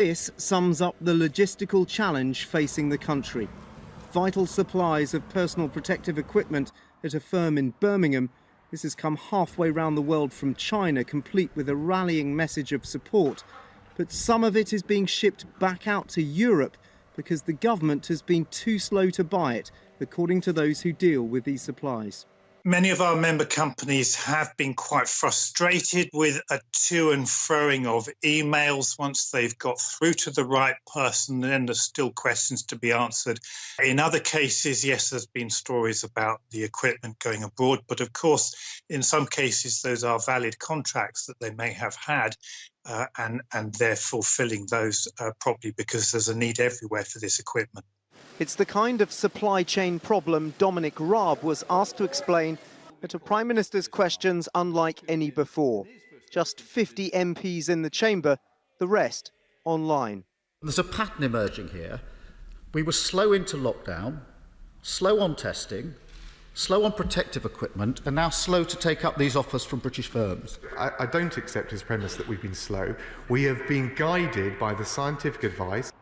This sums up the logistical challenge facing the country. Vital supplies of personal protective equipment at a firm in Birmingham. This has come halfway round the world from China, complete with a rallying message of support. But some of it is being shipped back out to Europe because the government has been too slow to buy it, according to those who deal with these supplies. Many of our member companies have been quite frustrated with a to and froing of emails. Once they've got through to the right person, then there's still questions to be answered. In other cases, yes, there's been stories about the equipment going abroad, but of course, in some cases, those are valid contracts that they may have had, and they're fulfilling those properly because there's a need everywhere for this equipment. It's the kind of supply chain problem Dominic Raab was asked to explain at a Prime Minister's questions unlike any before. Just 50 MPs in the chamber, the rest online. There's a pattern emerging here. We were slow into lockdown, slow on testing, slow on protective equipment, and now slow to take up these offers from British firms. I don't accept his premise that we've been slow. We have been guided by the scientific advice.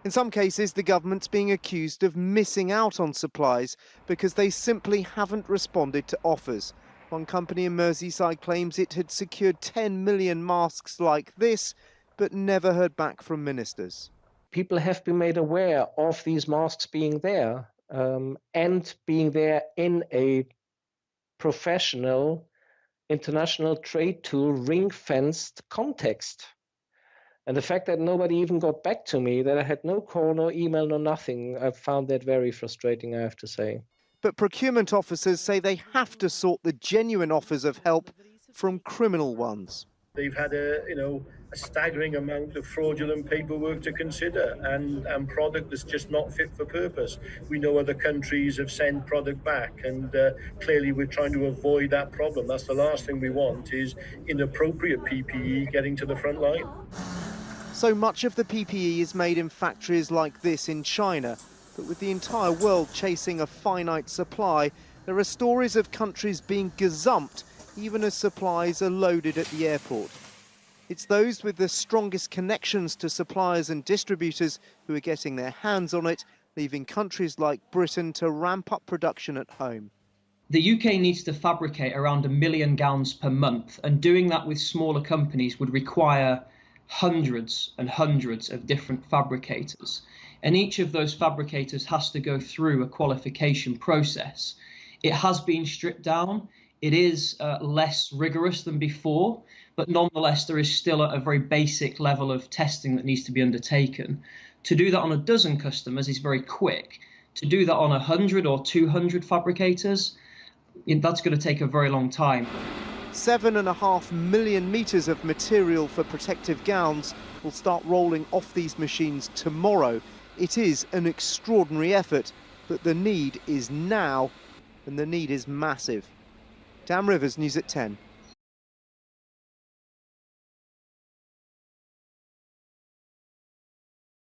In some cases, the government's being accused of missing out on supplies because they simply haven't responded to offers. One company in Merseyside claims it had secured 10 million masks like this, but never heard back from ministers. People have been made aware of these masks being there and being there in a professional international trade tool ring-fenced context. And the fact that nobody even got back to me, that I had no call, no email, no nothing, I found that very frustrating, I have to say. But procurement officers say they have to sort the genuine offers of help from criminal ones. They've had a staggering amount of fraudulent paperwork to consider and product that's just not fit for purpose. We know other countries have sent product back, and clearly we're trying to avoid that problem. That's the last thing we want, is inappropriate PPE getting to the front line. So much of the PPE is made in factories like this in China, but with the entire world chasing a finite supply, there are stories of countries being gazumped even as supplies are loaded at the airport. It's those with the strongest connections to suppliers and distributors who are getting their hands on it, leaving countries like Britain to ramp up production at home. The UK needs to fabricate around 1 million gowns per month, and doing that with smaller companies would require hundreds and hundreds of different fabricators. And each of those fabricators has to go through a qualification process. It has been stripped down. It is less rigorous than before, but nonetheless, there is still a very basic level of testing that needs to be undertaken. To do that on a dozen customers is very quick. To do that on 100 or 200 fabricators, that's going to take a very long time. 7.5 million metres of material for protective gowns will start rolling off these machines tomorrow. It is an extraordinary effort, but the need is now, and the need is massive. Dan Rivers, News at 10.